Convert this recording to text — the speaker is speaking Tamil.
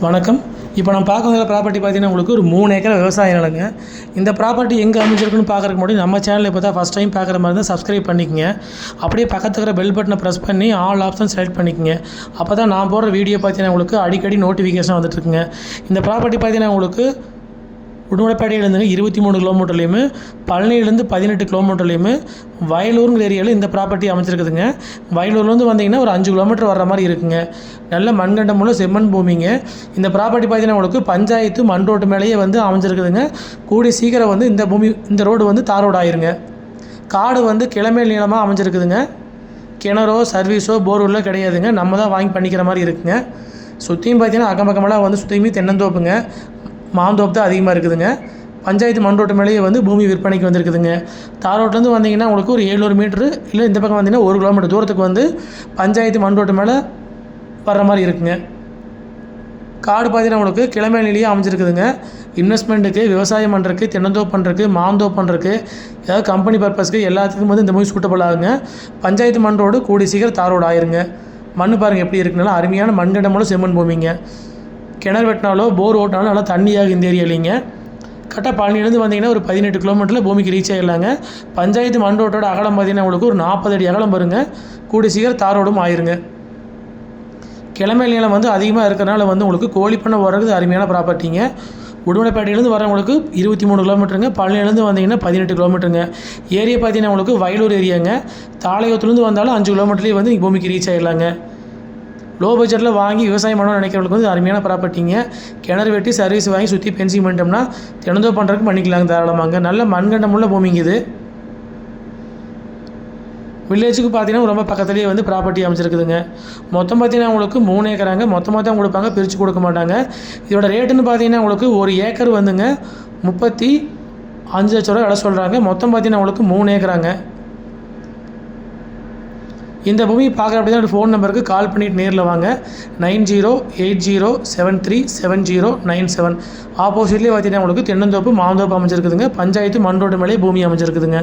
வணக்கம். இப்போ நம்ம பார்க்க வந்த ப்ராப்பர்ட்டி பார்த்தீங்கன்னா உங்களுக்கு ஒரு 3 ஏக்கர் விவசாய நிலங்க. இந்த ப்ராப்பர்ட்டி எங்கே அமைஞ்சிருக்குன்னு பார்க்குறதுக்கு முன்னாடி நம்ம சேனல் இப்போ தான் ஃபஸ்ட் டைம் பார்க்குற மாதிரி இருந்தால் சப்ஸ்கிரைப் பண்ணிக்கங்க. அப்படியே பக்கத்தில் இருக்கிற பெல் பட்டனை ப்ரெஸ் பண்ணி ஆல் ஆப்ஷன் செலக்ட் பண்ணிக்கங்க. அப்போ தான் நான் போடுற வீடியோ பார்த்தீங்கன்னா உங்களுக்கு அடிக்கடி நோட்டிஃபிகேஷன் வந்துட்டுருக்குங்க. இந்த ப்ராப்பர்ட்டி பார்த்தீங்கன்னா உங்களுக்கு உடுமலைப்பேட்டையிலேருந்து 23 கிலோமீட்டர்லேயுமே, பழனியிலேருந்து 18 கிலோமீட்டர்லேயுமே, வயலூருங்கிற ஏரியாவில் இந்த ப்ராப்பர்ட்டி அமைச்சிருக்குதுங்க. வயலூர்லேருந்து வந்தீங்கன்னா ஒரு 5 கிலோமீட்டர் வர்ற மாதிரி இருக்குங்க. நல்ல மண்கண்டமுள்ள செம்மண் பூமிங்க. இந்த ப்ராப்பர்ட்டி பார்த்தீங்கன்னா உங்களுக்கு பஞ்சாயத்து மண் ரோட்டு மேலேயே வந்து அமைஞ்சிருக்குதுங்க. கூடிய சீக்கிரம் வந்து இந்த ரோடு வந்து தார் ரோடு ஆயிருங்க. காடு வந்து கிழமேல் நீளமாக அமைஞ்சிருக்குதுங்க. கிணறோ சர்வீஸோ போர்வெல்லோ கிடையாதுங்க. நம்ம தான் வாங்கி பண்ணிக்கிற மாதிரி இருக்குங்க. சுற்றியும் பார்த்தீங்கன்னா அக்கம் பக்கமெல்லாம் வந்து சுற்றியுமே தென்னந்தோப்புங்க, மாந்தோப்பு தான் அதிகமாக இருக்குதுங்க. பஞ்சாயத்து மண் ரோட்டு மேலேயே வந்து பூமி விற்பனைக்கு வந்துருக்குதுங்க. தார் ரோட்லேருந்து வந்தீங்கன்னா உங்களுக்கு ஒரு 700 மீட்ரு, இல்லை இந்த பக்கம் வந்தீங்கன்னா 1 கிலோமீட்டர் தூரத்துக்கு வந்து பஞ்சாயத்து மண் ரோட்டு மேலே வர்ற மாதிரி இருக்குங்க. காடு பார்த்தீங்கன்னா உங்களுக்கு கிழமையிலேயே அமைஞ்சிருக்குதுங்க. இன்வெஸ்ட்மெண்ட்டுக்கு, விவசாயம் பண்ணுறதுக்கு, தென்னந்தோப்பு பண்ணுறதுக்கு, மாந்தோப்பு பண்ணுறதுக்கு, ஏதாவது கம்பெனி பர்பஸ்க்கு எல்லாத்துக்கும் வந்து இந்த மூவி சூட்டபுள் ஆகுங்க. பஞ்சாயத்து மண் ரோடு கூடி சீக்கிரம் தார் ரோடு ஆயிருங்க. மண் பாருங்கள் எப்படி இருக்குனால அருமையான மண்கண்டமுள்ள செம்மண் பூமிங்க. கிணறு வெட்டினாலோ போர் ஓட்டினாலும் நல்லா தண்ணியாக இந்த ஏரியாலிங்க. கரெக்டாக பழனிலேருந்து வந்தீங்கன்னா ஒரு 18 கிலோமீட்டரில் பூமிக்கு ரீச் ஆகிடலாங்க. பஞ்சாயத்து மண் ரோட்டோட அகலம் பார்த்தீங்கன்னா உங்களுக்கு ஒரு 40 அடி அகலம் வருங்க. கூடி சீக்கிரம் தார் ரோடும் ஆயிருங்க. கிழமை நீளம் வந்து அதிகமாக இருக்கிறனால வந்து உங்களுக்கு கோழி பண்ணை வர்றது அருமையான ப்ராப்பர்ட்டிங்க. உடுமலைப்பேட்டையிலேருந்து வரவங்களுக்கு 23 கிலோமீட்டருங்க. பழனிலேருந்து வந்தீங்கன்னா 18 கிலோமீட்டருங்க. ஏரியா பார்த்தீங்கன்னா உங்களுக்கு வயலூர் ஏரியாங்க. தாளையத்துலேருந்து வந்தாலும் 5 கிலோமீட்டர்லேயே வந்து நீங்கள் பூமிக்கு ரீச் ஆகிடலாங்க. லோ பட்ஜெட்டில் வாங்கி விவசாயம் பண்ணணும்னு நினைக்கிறவங்களுக்கு வந்து அருமையான ப்ராப்பர்ட்டிங்க. கிணறு வெட்டி சர்வீஸ் வாங்கி சுற்றி பென்சிங் பண்ணிட்டோம்னா தினந்தோ பண்ணுறதுக்கு பண்ணிக்கலாங்க தாராளமாங்க. நல்ல மண்கண்டமுள்ள பூமிங்க இது. வில்லேஜுக்கு பார்த்தீங்கன்னா ரொம்ப பக்கத்துலேயே வந்து ப்ராப்பர்ட்டி அமைச்சிருக்குதுங்க. மொத்தம் பார்த்தீங்கன்னா உங்களுக்கு 3 ஏக்கராங்க. மொத்தமாக தான் கொடுப்பாங்க, பிரித்து கொடுக்க மாட்டாங்க. இதோட ரேட்டுன்னு பார்த்தீங்கன்னா உங்களுக்கு 1 ஏக்கர் வந்துங்க 35 லட்ச ரூபா விலை சொல்கிறாங்க. மொத்தம் பார்த்தீங்கன்னா உங்களுக்கு 3 ஏக்கராங்க. இந்த பூமி பார்க்குற அப்படி தான் ஃபோன் நம்பருக்கு கால் பண்ணிவிட்டு நேரில் வாங்க. 9080737097. ஆப்போசிட்லேயே பார்த்தீங்கன்னா உங்களுக்கு தென்னந்தோப்பு மாந்தோப்பு அமைச்சிருக்குதுங்க. பஞ்சாயத்து மண் ரோடு மேலேயே பூமி அமைச்சிருக்குதுங்க.